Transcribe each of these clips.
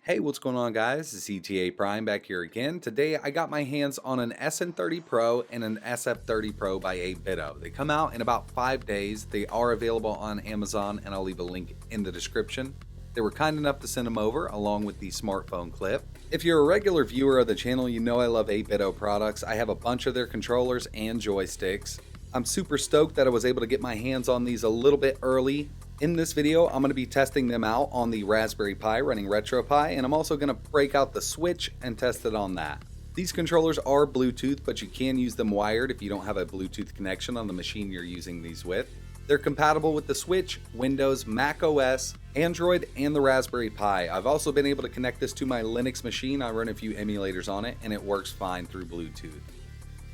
Hey, what's going on, guys? It's ETA Prime back here again. Today I got my hands on an SN30 Pro and an SF30 Pro by 8Bitdo. They come out in about 5 days. They are available on Amazon, and I'll leave a link in the description. They were kind enough to send them over along with the smartphone clip. If you're a regular viewer of the channel, you know I love 8Bitdo products. I have a bunch of their controllers and joysticks. I'm super stoked that I was able to get my hands on these a little bit early. In this video, I'm going to be testing them out on the Raspberry Pi running RetroPie, and I'm also going to break out the Switch and test it on that. These controllers are Bluetooth, but you can use them wired if you don't have a Bluetooth connection on the machine you're using these with. They're compatible with the Switch, Windows, Mac OS, Android, and the Raspberry Pi. I've also been able to connect this to my Linux machine. I run a few emulators on it, and it works fine through Bluetooth.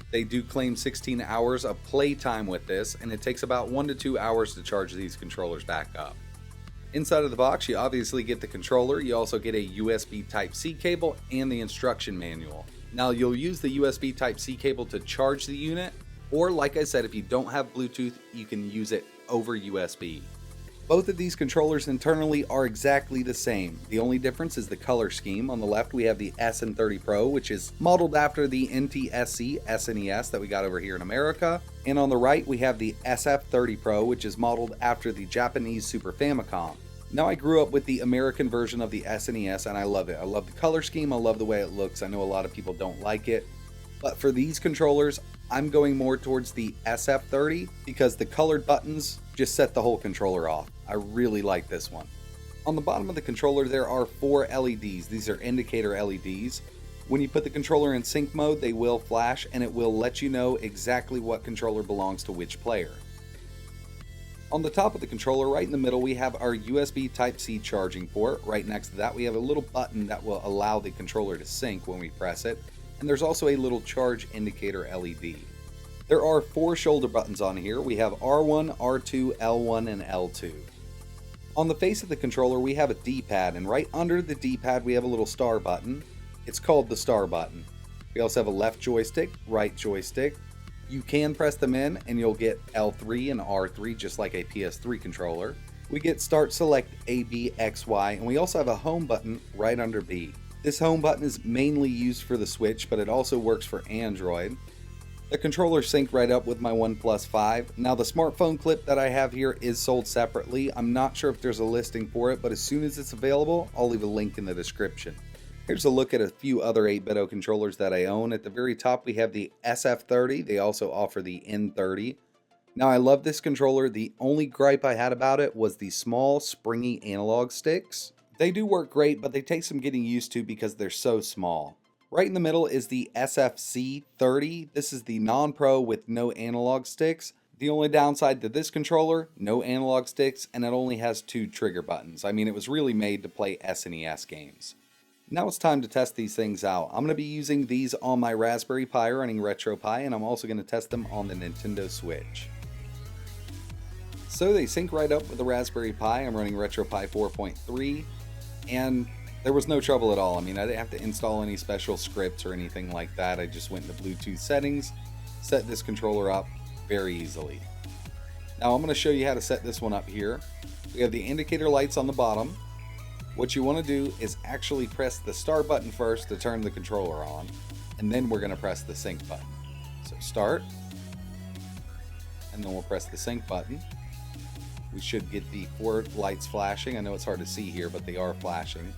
They do claim 16 hours of playtime with this, and it takes about 1 to 2 hours to charge these controllers back up. Inside of the box, you obviously get the controller. You also get a USB Type-C cable and the instruction manual. Now, you'll use the USB Type-C cable to charge the unit, or like I said, if you don't have Bluetooth, you can use it over USB. Both of these controllers internally are exactly the same. The only difference is the color scheme. On the left, we have the SN30 Pro, which is modeled after the NTSC SNES that we got over here in America. And on the right, we have the SF30 Pro, which is modeled after the Japanese Super Famicom. Now, I grew up with the American version of the SNES, and I love it. I love the color scheme. I love the way it looks. I know a lot of people don't like it. But for these controllers, I'm going more towards the SF30 because the colored buttons just set the whole controller off. I really like this one. On the bottom of the controller, there are 4 LEDs. These are indicator LEDs. When you put the controller in sync mode, they will flash, and it will let you know exactly what controller belongs to which player. On the top of the controller, right in the middle, we have our USB Type-C charging port. Right next to that, we have a little button that will allow the controller to sync when we press it. And there's also a little charge indicator LED. There are 4 shoulder buttons on here. We have R1, R2, L1, and L2. On the face of the controller, we have a D-pad, and right under the D-pad, we have a little star button. It's called the star button. We also have a left joystick, right joystick. You can press them in, and you'll get L3 and R3, just like a PS3 controller. We get Start, Select, A, B, X, Y, and we also have a home button right under B. This home button is mainly used for the Switch, but it also works for Android. The controller synced right up with my OnePlus 5. Now, the smartphone clip that I have here is sold separately. I'm not sure if there's a listing for it, but as soon as it's available, I'll leave a link in the description. Here's a look at a few other 8Bitdo controllers that I own. At the very top, we have the SF30. They also offer the N30. Now, I love this controller. The only gripe I had about it was the small, springy analog sticks. They do work great, but they take some getting used to because they're so small. Right in the middle is the SF30. This is the non-pro with no analog sticks. The only downside to this controller, no analog sticks, and it only has 2 trigger buttons. I mean, it was really made to play SNES games. Now it's time to test these things out. I'm going to be using these on my Raspberry Pi running RetroPie, and I'm also going to test them on the Nintendo Switch. So they sync right up with the Raspberry Pi. I'm running RetroPie 4.3, and there was no trouble at all. I mean, I didn't have to install any special scripts or anything like that. I just went into Bluetooth settings, set this controller up very easily. Now I'm going to show you how to set this one up here. We have the indicator lights on the bottom. What you want to do is actually press the start button first to turn the controller on, and then we're going to press the sync button. So start, and then we'll press the sync button. We should get the 4 lights flashing. I know it's hard to see here, but they are flashing.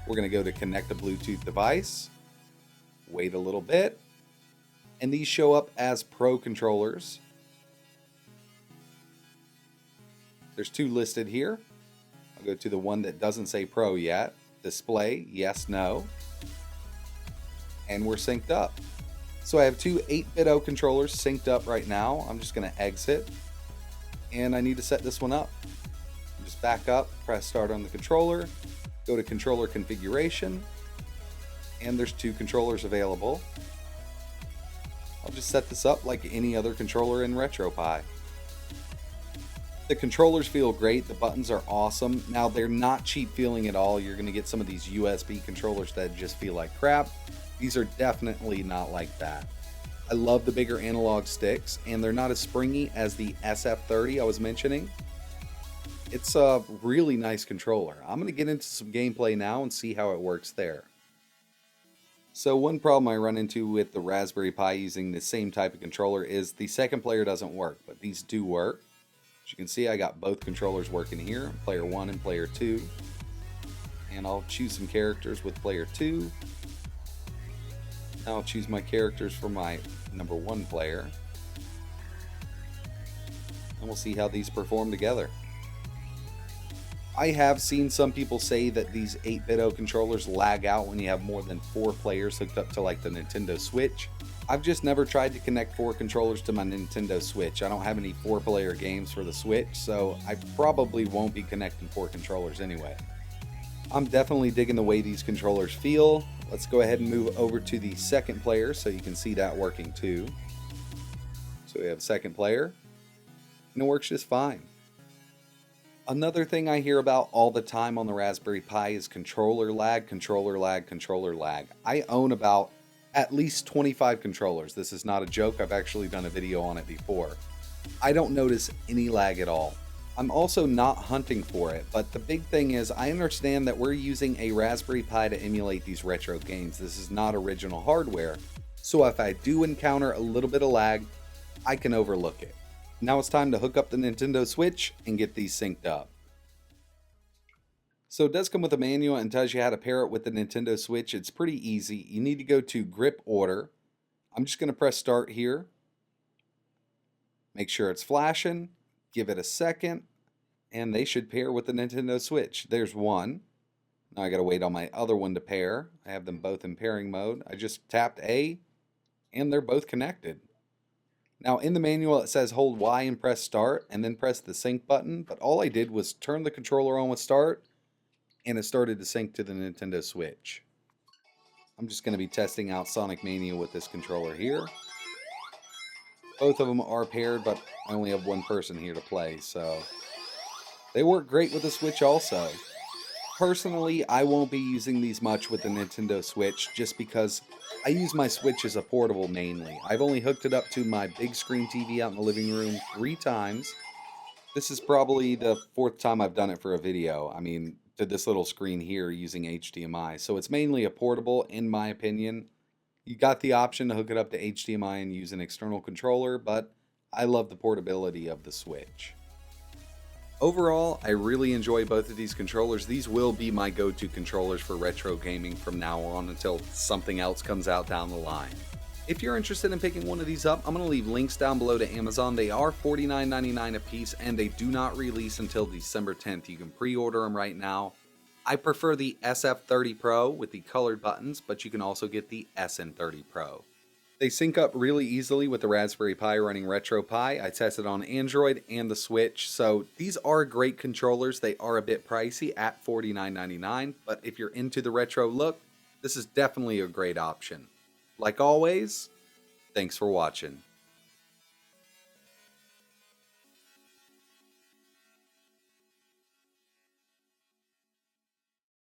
We're going to go to connect a Bluetooth device, wait a little bit, and these show up as Pro controllers. There's 2 listed here. I'll go to the one that doesn't say Pro yet. Display, yes, no. And we're synced up. So I have 2 8Bitdo controllers synced up right now. I'm just going to exit, and I need to set this one up. Just back up, press start on the controller. Go to controller configuration, and there's 2 controllers available. I'll just set this up like any other controller in RetroPie. The controllers feel great. The buttons are awesome. Now, they're not cheap feeling at all. You're going to get some of these USB controllers that just feel like crap. These are definitely not like that. I love the bigger analog sticks, and they're not as springy as the SF30 I was mentioning. It's a really nice controller. I'm going to get into some gameplay now and see how it works there. So one problem I run into with the Raspberry Pi using the same type of controller is the second player doesn't work, but these do work. As you can see, I got both controllers working here, player 1 and player 2. And I'll choose some characters with player 2. Now I'll choose my characters for my number 1 player. And we'll see how these perform together. I have seen some people say that these 8Bitdo controllers lag out when you have more than 4 players hooked up to like the Nintendo Switch. I've just never tried to connect 4 controllers to my Nintendo Switch. I don't have any 4-player games for the Switch, so I probably won't be connecting 4 controllers anyway. I'm definitely digging the way these controllers feel. Let's go ahead and move over to the second player so you can see that working too. So we have second player, and it works just fine. Another thing I hear about all the time on the Raspberry Pi is controller lag, controller lag, controller lag. I own about at least 25 controllers. This is not a joke. I've actually done a video on it before. I don't notice any lag at all. I'm also not hunting for it, but the big thing is I understand that we're using a Raspberry Pi to emulate these retro games. This is not original hardware. So if I do encounter a little bit of lag, I can overlook it. Now it's time to hook up the Nintendo Switch and get these synced up. So it does come with a manual and tells you how to pair it with the Nintendo Switch. It's pretty easy. You need to go to grip order. I'm just going to press start here. Make sure it's flashing. Give it a second. And they should pair with the Nintendo Switch. There's one. Now I got to wait on my other one to pair. I have them both in pairing mode. I just tapped A and they're both connected. Now in the manual it says hold Y and press start and then press the sync button. But all I did was turn the controller on with start and it started to sync to the Nintendo Switch. I'm just going to be testing out Sonic Mania with this controller here. Both of them are paired, but I only have one person here to play, so they work great with the Switch also. Personally, I won't be using these much with the Nintendo Switch just because I use my Switch as a portable mainly. I've only hooked it up to my big screen TV out in the living room 3 times. This is probably the 4th time I've done it for a video. I mean, to this little screen here using HDMI. So it's mainly a portable, in my opinion. You got the option to hook it up to HDMI and use an external controller, but I love the portability of the Switch. Overall, I really enjoy both of these controllers. These will be my go-to controllers for retro gaming from now on until something else comes out down the line. If you're interested in picking one of these up, I'm going to leave links down below to Amazon. They are $49.99 a piece and they do not release until December 10th. You can pre-order them right now. I prefer the SF30 Pro with the colored buttons, but you can also get the SN30 Pro. They sync up really easily with the Raspberry Pi running RetroPie. I tested on Android and the Switch, so these are great controllers. They are a bit pricey at $49.99, but if you're into the retro look, this is definitely a great option. Like always, thanks for watching.